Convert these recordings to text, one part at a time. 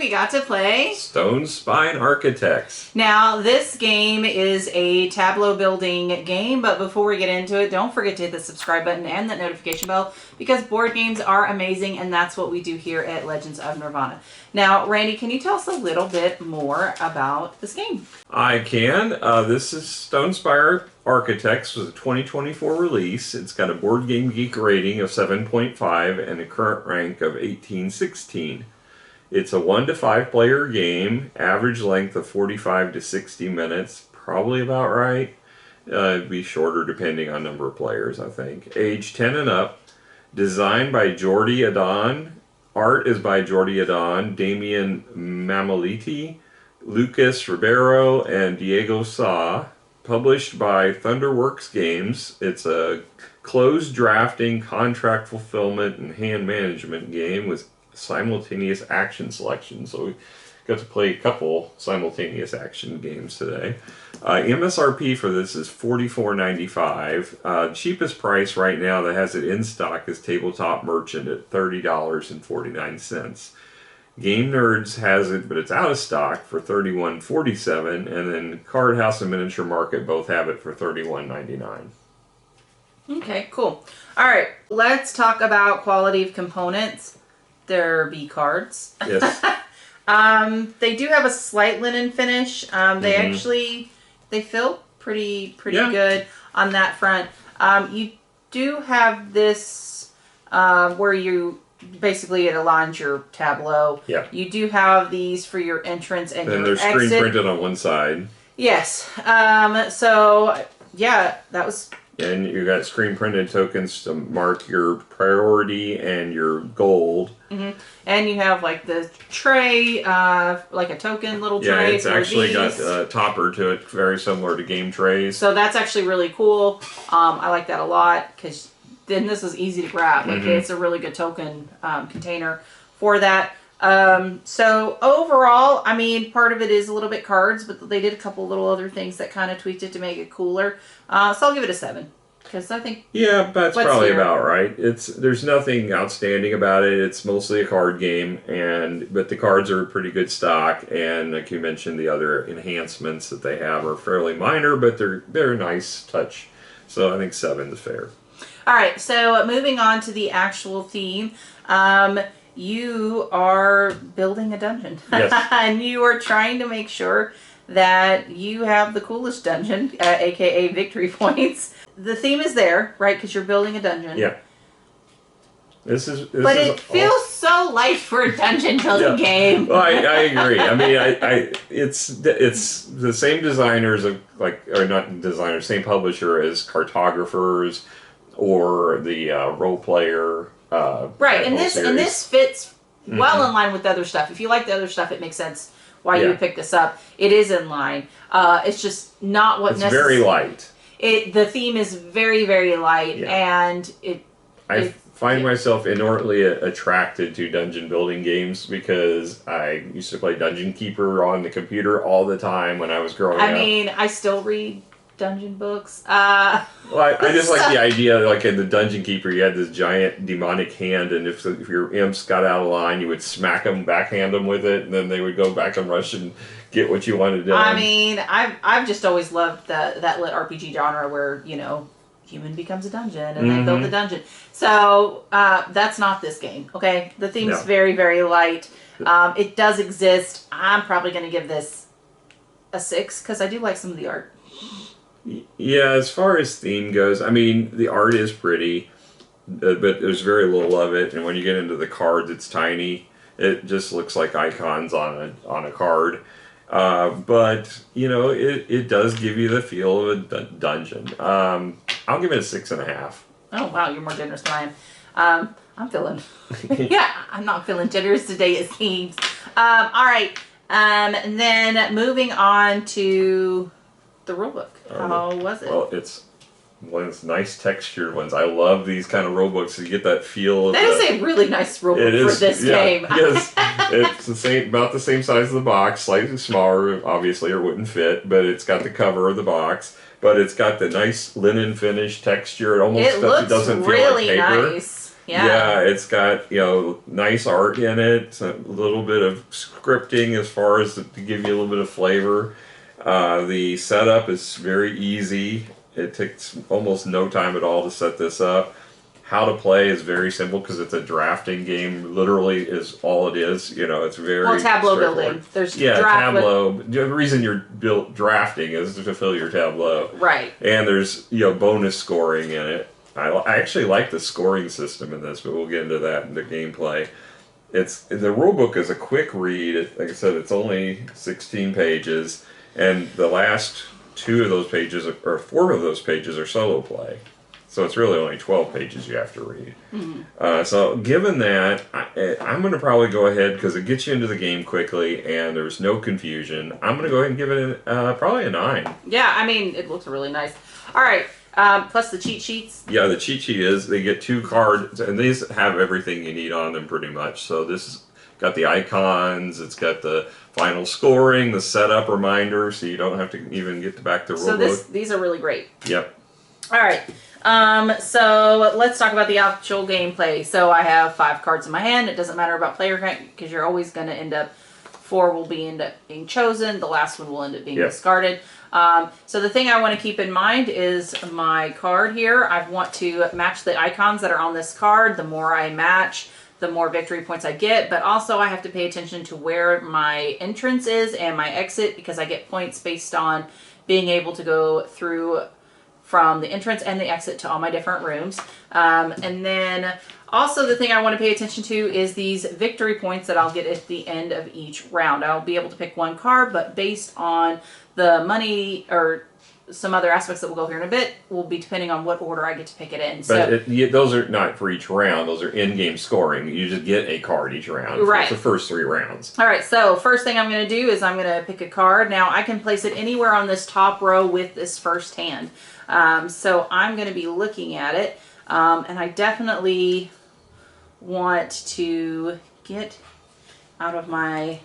we got to play Stonespine Architects. Now, this game is a tableau building game, but before we get into it, don't forget to hit the subscribe button and that notification bell because board games are amazing, and that's what we do here at Legends of Nirvana. Now, Randy, can you tell us a little bit more about this game? I can. This is Stonespine Architects with a 2024 release. It's got a Board Game Geek rating of 7.5 and a current rank of 1816. It's a 1 to 5 player game, average length of 45 to 60 minutes, probably about right. It'd be shorter depending on number of players, I think. Age 10 and up. Designed by Jordi Adon. Art is by Jordi Adon, Damian Mamaliti, Lucas Ribeiro, and Diego Sa. Published by Thunderworks Games. It's a closed drafting, contract fulfillment, and hand management game with simultaneous action selection. So we got to play a couple simultaneous action games today. MSRP for this is $44.95. Cheapest price right now that has it in stock is Tabletop Merchant at $30.49. Game Nerds has it, but it's out of stock for $31.47, and then Card House and Miniature Market both have it for $31.99. Okay, cool. All right, let's talk about quality of components. There be cards. Yes. They do have a slight linen finish. They feel pretty good on that front. You do have this where you basically it aligns your tableau. Yeah. You do have these for your entrance and your they're screen printed on one side. Yes. So yeah, that was. And you got screen printed tokens to mark your priority and your gold. Mm-hmm. And you have like the tray, like a token little tray. Yeah, it's actually got a topper to it, very similar to game trays. So that's actually really cool. I like that a lot because then this is easy to grab. Like it's a really good token container for that. So overall, I mean, part of it is a little bit cards, but they did a couple little other things that kind of tweaked it to make it cooler. So I'll give it a 7 because I think. Yeah, that's probably about right. There's nothing outstanding about it. It's mostly a card game, but the cards are pretty good stock, and like you mentioned, the other enhancements that they have are fairly minor, but they're a nice touch. So I think 7 is fair. All right, so moving on to the actual theme. You are building a dungeon. Yes. And you are trying to make sure that you have the coolest dungeon, aka victory points. The theme is there, right? Because you're building a dungeon. Yeah. But it feels so light for a dungeon building game. Well, I agree. I mean, it's the same designers or not designers, same publisher as Cartographers or the Role Player. Right, and this fits well in line with the other stuff. If you like the other stuff, it makes sense why you would pick this up. It is in line. It's just not what necessarily. It's very light. The theme is very, very light, and I find myself inordinately attracted to dungeon building games because I used to play Dungeon Keeper on the computer all the time when I was growing up. I mean, I still read dungeon books. Well, I just like the idea, like in the Dungeon Keeper, you had this giant demonic hand, and if your imps got out of line, you would smack them, backhand them with it, and then they would go back and rush and get what you wanted done. I mean, I've just always loved that lit RPG genre where, you know, human becomes a dungeon and they build the dungeon. So that's not this game, okay? The theme's very, very light. It does exist. I'm probably going to give this a 6 because I do like some of the art. Yeah, as far as theme goes, I mean, the art is pretty, but there's very little of it, and when you get into the cards, it's tiny. It just looks like icons on a card. But, you know, it does give you the feel of a dungeon. I'll give it a 6.5. Oh, wow, you're more generous than I am. I'm feeling... I'm not feeling generous today, it seems. All right, and then moving on to the rulebook. How was it? Well, it's one of those nice textured ones. I love these kind of rulebooks. You get that feel of that is a really nice rulebook for this game. Yes, it's about the same size as the box, slightly smaller, obviously, or wouldn't fit, but it's got the cover of the box. But it's got the nice linen finish texture. It almost doesn't feel like paper. Nice. Yeah, it's got, nice art in it, a little bit of scripting as far as to give you a little bit of flavor. The setup is very easy. It takes almost no time at all to set this up. How to play is very simple because it's a drafting game. Literally is all it is. It's very tableau building. There's tableau. The reason you're drafting is to fill your tableau. Right. And there's bonus scoring in it. I actually like the scoring system in this, but we'll get into that in the gameplay. The rulebook is a quick read. Like I said, it's only 16 pages, and the last 2 of those pages, or 4 of those pages, are solo play. So it's really only 12 pages you have to read. Mm-hmm. So given that, I'm going to probably go ahead, because it gets you into the game quickly and there's no confusion. I'm going to go ahead and give it probably a 9. Yeah, I mean, it looks really nice. All right. Plus the cheat sheets. Yeah, the cheat sheet is they get 2 cards, and these have everything you need on them pretty much. So this has got the icons, it's got the final scoring, the setup reminder, so you don't have to even get back to rulebook. So these are really great. Yep. All right. So let's talk about the actual gameplay. So I have 5 cards in my hand. It doesn't matter about player count because you're always going to end up 4 will end up being chosen. The last one will end up being discarded. So the thing I want to keep in mind is my card here. I want to match the icons that are on this card. The more I match, the more victory points I get. But also I have to pay attention to where my entrance is and my exit, because I get points based on being able to go through from the entrance and the exit to all my different rooms. And then also the thing I want to pay attention to is these victory points that I'll get at the end of each round. I'll be able to pick 1 card, but based on the money or some other aspects that we'll go here in a bit will be depending on what order I get to pick it in. But those are not for each round. Those are in-game scoring. You just get a card each round. Right. For the first 3 rounds. All right, so first thing I'm going to do is I'm going to pick a card. Now, I can place it anywhere on this top row with this first hand. So I'm going to be looking at it. And I definitely want to get out of my...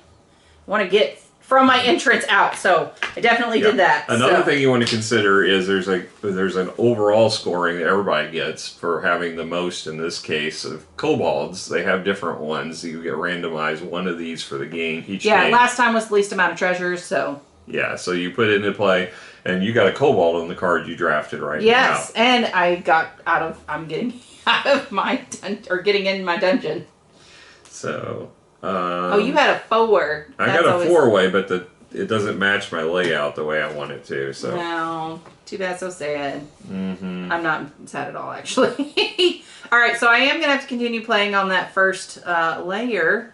get from my entrance out. So I definitely did that. Another thing you want to consider is there's an overall scoring that everybody gets for having the most, in this case, of kobolds. They have different ones. You get randomized one of these for the game each game. Last time was the least amount of treasures, so... Yeah, so you put it into play, and you got a kobold on the card you drafted right now. Yes, and I got out of... I'm getting out of my... getting in my dungeon. So... you had a 4. I got a 4-way, but it doesn't match my layout the way I want it to. So no, too bad, so sad. Mm-hmm. I'm not sad at all, actually. All right, so I am gonna have to continue playing on that first layer.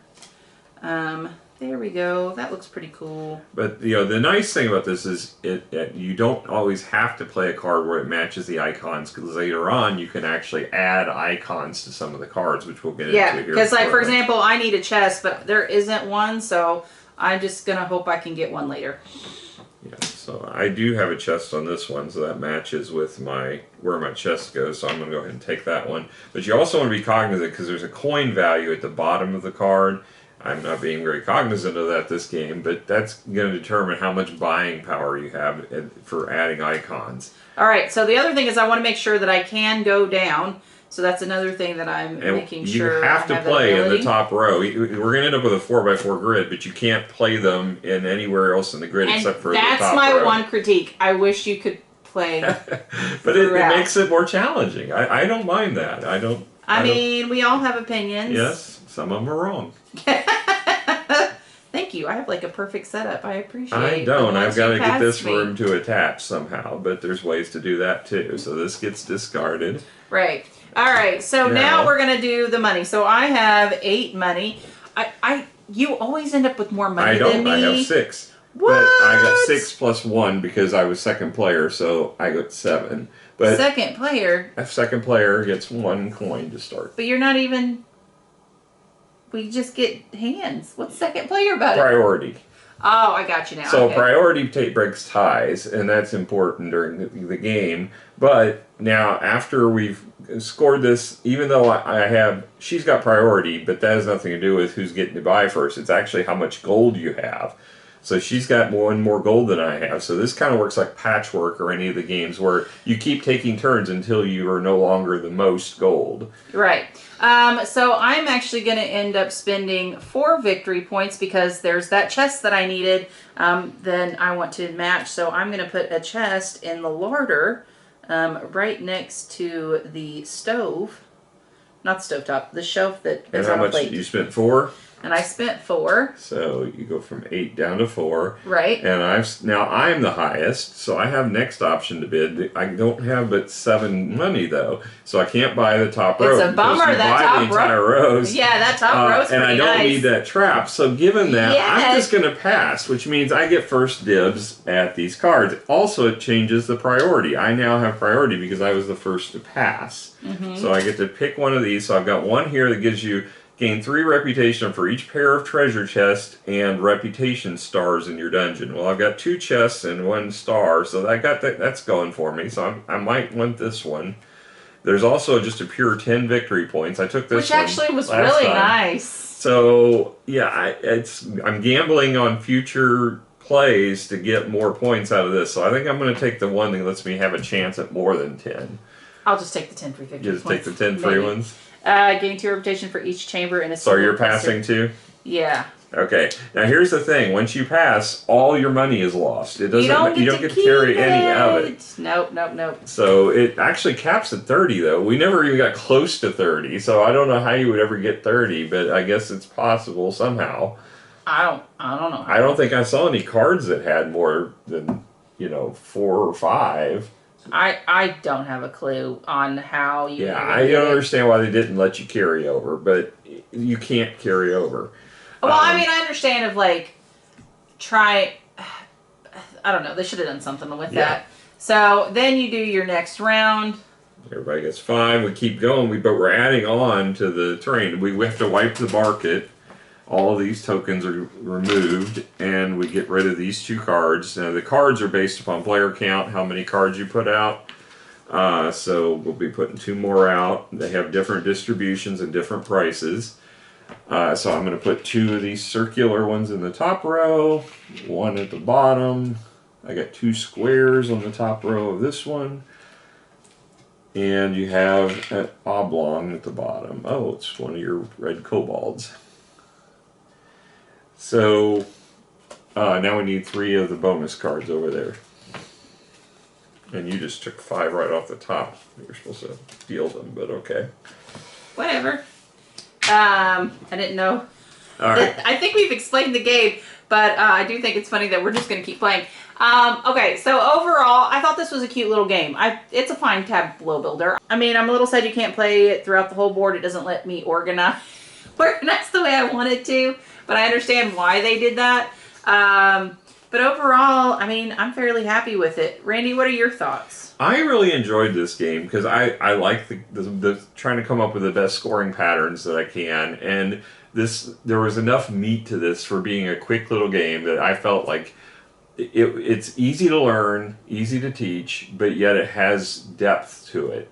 There we go. That looks pretty cool. But the nice thing about this is you don't always have to play a card where it matches the icons, because later on you can actually add icons to some of the cards, which we'll get into here. Because for example, I need a chest, but there isn't one, so I'm just gonna hope I can get one later. Yeah, so I do have a chest on this one, so that matches with where my chest goes, so I'm going to go ahead and take that one. But you also want to be cognizant, because there's a coin value at the bottom of the card. I'm not being very cognizant of that this game, but that's going to determine how much buying power you have for adding icons. All right, so the other thing is I want to make sure that I can go down. So that's another thing that I'm making sure. You have to play in the top row. We're going to end up with a 4x4 grid, but you can't play them in anywhere else in the grid except for the top row. That's my one critique. I wish you could play. But it makes it more challenging. I don't mind that. I mean, we all have opinions. Yes, some of them are wrong. Thank you. I have like a perfect setup. I appreciate it. I don't. I've got to get this room to attach somehow, but there's ways to do that too. So this gets discarded. Right. All right. So now we're going to do the money. So I have 8 money. You always end up with more money than me. I have 6. What? But I got 6 plus 1 because I was second player, so I got 7. But second player? A second player gets 1 coin to start. But you're not even... We just get hands. What's second player about it? Priority. Oh, I got you now. So priority breaks ties, and that's important during the game. But now, after we've scored this, even though she's got priority, but that has nothing to do with who's getting to buy first. It's actually how much gold you have. So she's got one more gold than I have. So this kind of works like patchwork or any of the games where you keep taking turns until you are no longer the most gold. Right. So I'm actually going to end up spending 4 victory points because there's that chest that I needed. Then I want to match. So I'm going to put a chest in the larder right next to the stove. Not the stovetop, the shelf that is on the plate. And how much you spent? 4? And I spent 4. So you go from 8 down to 4. Right. And I'm the highest, so I have next option to bid. I don't have but 7 money though, so I can't buy the top row. It's a bummer that top row. The entire rows. Yeah, that top row's pretty nice. And I don't need that trap. So given that, Yes. I'm just going to pass, which means I get first dibs at these cards. Also, it changes the priority. I now have priority because I was the first to pass. So I get to pick one of these. So I've got one here that gives you gain 3 reputation for each pair of treasure chests and reputation stars in your dungeon. Well, I've got 2 chests and 1 star, so I got that's going for me. So I might want this one. There's also just a pure 10 victory points. I took this Which actually was really nice. So yeah, I'm gambling on future plays to get more points out of this. So I think I'm going to take the one that lets me have a chance at more than 10. I'll just take the 10 free victory Just points. take the 10 free ones. Gain 2 reputation for each chamber in a So you're passing too? Yeah. Okay. Now here's the thing: once you pass, all your money is lost. It doesn't. You don't get to carry any of it. Nope. So it actually caps at 30, though. We never even got close to 30, so I don't know how you would ever get 30, but I guess it's possible somehow. I don't know. I don't think I saw any cards that had more than 4 or 5. I don't have a clue on how you. Yeah, I don't understand why they didn't let you carry over, but you can't carry over. Well, I mean, I understand if I don't know. They should have done something with that. So then you do your next round. Everybody gets 5. We keep going, but we're adding on to the terrain. We have to wipe the market. All of these tokens are removed, and we get rid of these 2 cards. Now, the cards are based upon player count, how many cards you put out. So we'll be putting 2 more out. They have different distributions and different prices. So I'm going to put 2 of these circular ones in the top row, 1 at the bottom. I got 2 squares on the top row of this one. And you have an oblong at the bottom. Oh, it's one of your red kobolds. So now we need 3 of the bonus cards over there. And you just took 5 right off the top. You're supposed to deal them, but okay. Whatever. I didn't know. All right. I think we've explained the game, but I do think it's funny that we're just going to keep playing. Okay, so overall, I thought this was a cute little game. It's a fine tableau builder. I mean, I'm a little sad you can't play it throughout the whole board. It doesn't let me organize the way I want it to, but I understand why they did that. But overall, I mean, I'm fairly happy with it. Randy, what are your thoughts? I really enjoyed this game because I like the trying to come up with the best scoring patterns that I can, and there was enough meat to this for being a quick little game that I felt like it's easy to learn, easy to teach, but yet it has depth to it.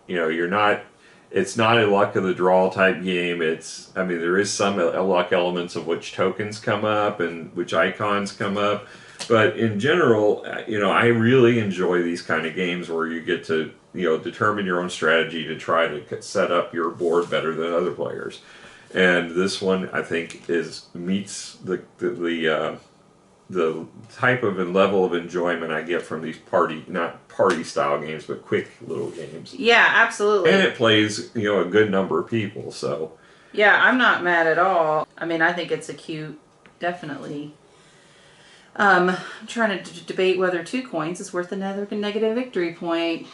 It's not a luck of the draw type game. There is some luck elements of which tokens come up and which icons come up. But in general, I really enjoy these kind of games where you get to, determine your own strategy to try to set up your board better than other players. And this one, I think, meets the type of and level of enjoyment I get from these not party style games, but quick little games. Yeah, absolutely. And it plays, a good number of people, so. Yeah, I'm not mad at all. I mean, I think it's a cute, definitely. I'm trying to debate whether 2 coins is worth another negative victory point.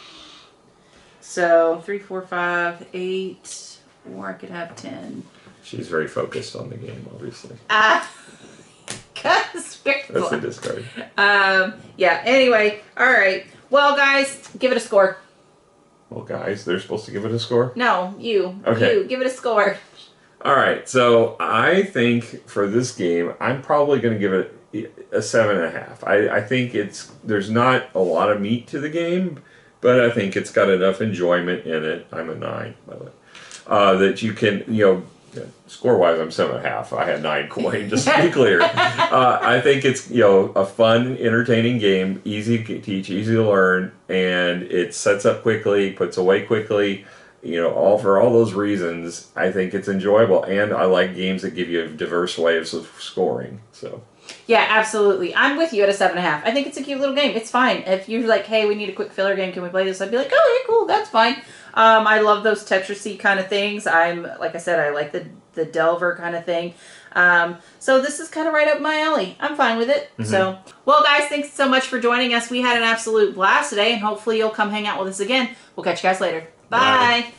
So 3, 4, 5, 8, or I could have 10. She's very focused on the game, obviously. That's a discard. Yeah, anyway, alright. Well, guys, give it a score. Well, guys, they're supposed to give it a score? No, you. Okay. You, give it a score. Alright, so I think for this game, I'm probably going to give it a 7.5. I think there's not a lot of meat to the game, but I think it's got enough enjoyment in it. I'm a 9, by the way. That you can, Yeah. Score-wise, I'm 7.5. I had 9 coin, just to be clear. I think it's a fun, entertaining game, easy to teach, easy to learn, and it sets up quickly, puts away quickly. All for all those reasons, I think it's enjoyable, and I like games that give you diverse ways of scoring. So. Yeah, absolutely. I'm with you at a 7.5. I think it's a cute little game. It's fine. If you're like, hey, we need a quick filler game, can we play this? I'd be like, oh, yeah, cool, that's fine. I love those Tetris-y kind of things. Like I said, I like the Delver kind of thing. So this is kind of right up my alley. I'm fine with it. Mm-hmm. So, well, guys, thanks so much for joining us. We had an absolute blast today, and hopefully you'll come hang out with us again. We'll catch you guys later. Bye. Bye.